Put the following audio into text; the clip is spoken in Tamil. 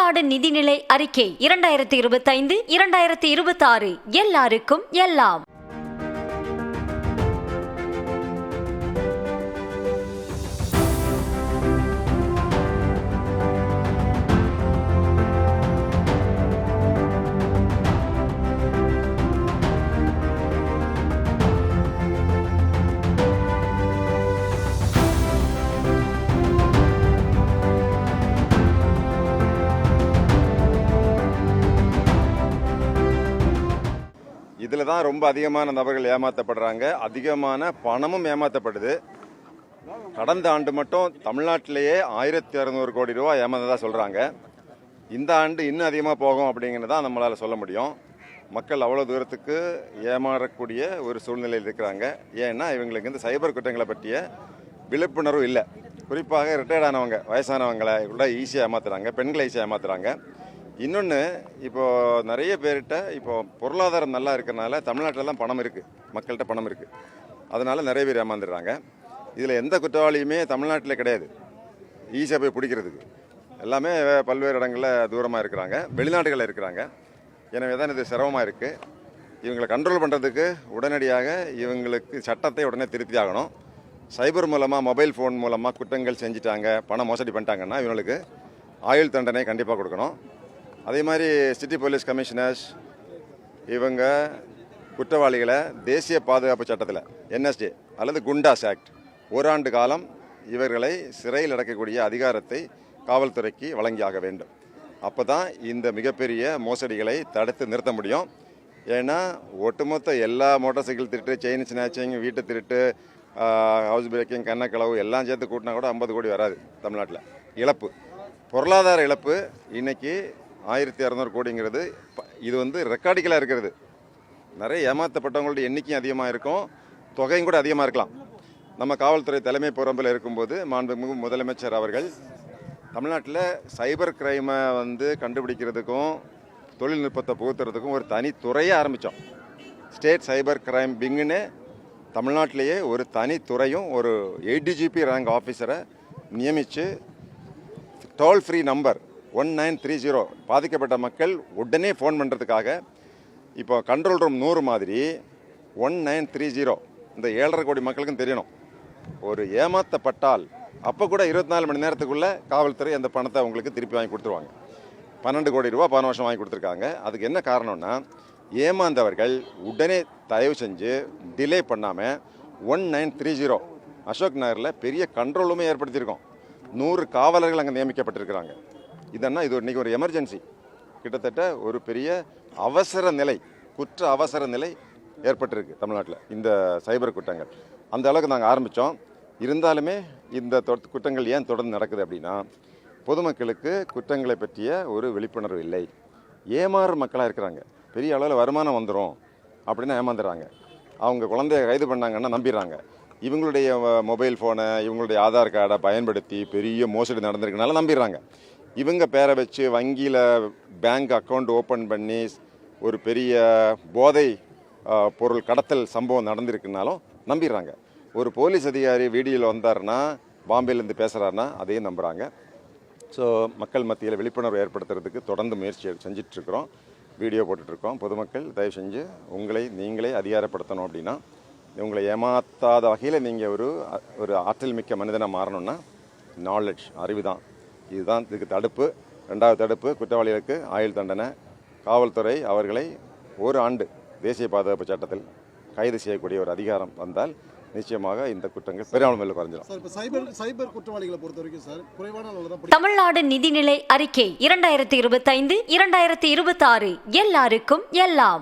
தமிழ்நாடு நிதிநிலை அறிக்கை 2025-2026 எல்லாருக்கும் எல்லாம். இதில் தான் ரொம்ப அதிகமான நபர்கள் ஏமாற்றப்படுறாங்க, அதிகமான பணமும் ஏமாற்றப்படுது. கடந்த ஆண்டு மட்டும் தமிழ்நாட்டிலேயே 1600 கோடி ரூபா ஏமாந்ததாக சொல்கிறாங்க. இந்த ஆண்டு இன்னும் அதிகமாக போகும் அப்படிங்கிறது தான் நம்மளால் சொல்ல முடியும். மக்கள் அவ்வளோ தூரத்துக்கு ஏமாறக்கூடிய ஒரு சூழ்நிலையில் இருக்கிறாங்க. ஏன்னா இவங்களுக்கு இந்த சைபர் குற்றங்களை பற்றிய விழிப்புணர்வு இல்லை. குறிப்பாக ரிட்டையர்ட் ஆனவங்க, வயசானவங்களை கூட ஈஸியாக ஏமாத்துறாங்க, பெண்களை ஈஸியாக ஏமாத்துறாங்க. இன்னொன்று, இப்போது நிறைய பேர்கிட்ட பொருளாதாரம் நல்லா இருக்கிறனால தமிழ்நாட்டில் தான் பணம் இருக்குது, மக்கள்கிட்ட பணம் இருக்குது, அதனால் நிறைய பேர் ஏமாந்துடுறாங்க. இதில் எந்த குற்றவாளியுமே தமிழ்நாட்டில் கிடையாது ஈஸியாக போய் பிடிக்கிறதுக்கு. எல்லாமே பல்வேறு இடங்களில் தூரமாக இருக்கிறாங்க, வெளிநாடுகளில் இருக்கிறாங்க. எனவே தான் இது சிரமமாக இருக்குது. இவங்களை கண்ட்ரோல் பண்ணுறதுக்கு உடனடியாக இவங்களுக்கு சட்டத்தை உடனே திருத்தி ஆகணும். சைபர் மூலமாக, மொபைல் ஃபோன் மூலமாக குற்றங்கள் செஞ்சுட்டாங்க, பணம் மோசடி பண்ணிட்டாங்கன்னா இவங்களுக்கு ஆயுள் தண்டனை கண்டிப்பாக கொடுக்கணும். அதே மாதிரி சிட்டி போலீஸ் கமிஷனர்ஸ் இவங்க குற்றவாளிகளை தேசிய பாதுகாப்பு சட்டத்தில் NSJ அல்லது குண்டாஸ் ஆக்ட் 1 ஆண்டு காலம் இவர்களை சிறையில் அடைக்கக்கூடிய அதிகாரத்தை காவல்துறைக்கு வழங்கியாக வேண்டும். அப்போ தான் இந்த மிகப்பெரிய மோசடிகளை தடுத்து நிறுத்த முடியும். ஏன்னா ஒட்டுமொத்த எல்லா மோட்டார் சைக்கிள் திருட்டு, செயின் ஸ்நாச்சிங், வீட்டு திருட்டு, ஹவுஸ் பிரேக்கிங், கண்ணக்களவு எல்லாம் சேர்த்து கூட்டினா கூட 50 கோடி வராது தமிழ்நாட்டில். இழப்பு, பொருளாதார இழப்பு இன்னைக்கு 1600 கோடிங்கிறது இது ரெக்கார்டிக்கலாக இருக்கிறது. நிறைய ஏமாற்றப்பட்டவங்களுடைய எண்ணிக்கையும் அதிகமாக இருக்கும், தொகையும் கூட அதிகமாக இருக்கலாம். நம்ம காவல்துறை தலைமை பொறுப்பில் இருக்கும்போது மாண்புமிகு முதலமைச்சர் அவர்கள் தமிழ்நாட்டில் சைபர் கிரைமை கண்டுபிடிக்கிறதுக்கும் தொழில்நுட்பத்தை புகுத்துறதுக்கும் ஒரு தனி துறையை ஆரம்பித்தோம். ஸ்டேட் சைபர் கிரைம் விங்குன்னு தமிழ்நாட்டிலேயே ஒரு தனி துறையும் ஒரு ADGP ரேங்க் ஆஃபீஸரை நியமித்து டோல் ஃப்ரீ நம்பர் 1930 பாதிக்கப்பட்ட மக்கள் உடனே ஃபோன் பண்ணுறதுக்காக இப்போ கண்ட்ரோல் ரூம் 100 மாதிரி 1930 இந்த 7.5 கோடி மக்களுக்கும் தெரியணும். ஒரு ஏமாற்றப்பட்டால் அப்போ கூட 24 மணி நேரத்துக்குள்ளே காவல்துறை அந்த பணத்தை அவங்களுக்கு திருப்பி வாங்கி கொடுத்துருவாங்க. 12 கோடி ரூபா 15 வருஷம் வாங்கி கொடுத்துருக்காங்க. அதுக்கு என்ன காரணம்னா, ஏமாந்தவர்கள் உடனே தயவு செஞ்சு டிலே பண்ணாமல் 1930 அசோக் நகரில் பெரிய கண்ட்ரோலுமே ஏற்படுத்தியிருக்கோம். 100 காவலர்கள் அங்கே நியமிக்கப்பட்டிருக்கிறாங்க. இதன்னா இது இன்றைக்கி ஒரு எமர்ஜென்சி, கிட்டத்தட்ட ஒரு பெரிய அவசர நிலை, குற்ற அவசர நிலை ஏற்பட்டிருக்கு தமிழ்நாட்டில் இந்த சைபர் குற்றங்கள். அந்த அளவுக்கு நாங்கள் ஆரம்பித்தோம். இருந்தாலுமே இந்த குற்றங்கள் ஏன் தொடர்ந்து நடக்குது அப்படின்னா, பொதுமக்களுக்கு குற்றங்களை பற்றிய ஒரு விழிப்புணர்வு இல்லை. ஏமாறு மக்களாக இருக்கிறாங்க. பெரிய அளவில் வருமானம் வந்துடும் அப்படின்னு ஏமாந்துடுறாங்க. அவங்க குழந்தைய கைது பண்ணாங்கன்னா நம்பிடுறாங்க. இவங்களுடைய மொபைல் ஃபோனை, இவங்களுடைய ஆதார் கார்டை பயன்படுத்தி பெரிய மோசடி நடந்திருக்கனால நம்பிடுறாங்க. இவங்க பேரை வச்சு வங்கியில் பேங்க் அக்கௌண்ட் ஓப்பன் பண்ணி ஒரு பெரிய போதை பொருள் கடத்தல் சம்பவம் நடந்திருக்குனாலும் நம்பிடுறாங்க. ஒரு போலீஸ் அதிகாரி வீடியோவில் வந்தாருன்னா, பாம்பேலேருந்து பேசுகிறாருன்னா அதையும் நம்புகிறாங்க. ஸோ மக்கள் மத்தியில் விழிப்புணர்வு ஏற்படுத்துறதுக்கு தொடர்ந்து முயற்சி செஞ்சிட்ருக்கிறோம், வீடியோ போட்டுட்ருக்கோம். பொதுமக்கள் தயவு செஞ்சு உங்களை நீங்களே அதிகாரப்படுத்தணும். அப்படின்னா உங்களை ஏமாற்றாத வகையில் நீங்கள் ஒரு ஆற்றல் மிக்க மனிதனாக மாறணும்னா நாலேஜ், அறிவு தான். இதுதான் இதுக்கு தடுப்பு. 2வது தடுப்பு, குற்றவாளிகளுக்கு ஆயுள் தண்டனை. காவல்துறை அவர்களை 1 ஆண்டு தேசிய பாதுகாப்பு சட்டத்தில் கைது செய்யக்கூடிய ஒரு அதிகாரம் வந்தால் நிச்சயமாக இந்த குற்றங்கள் பெரும்பாலும் குறைஞ்சிடும். சைபர் குற்றவாளிகளை பொறுத்த வரைக்கும் சார் குறைவான அளவில் தான். தமிழ்நாடு நிதிநிலை அறிக்கை 2025-2026 எல்லாருக்கும் எல்லாம்.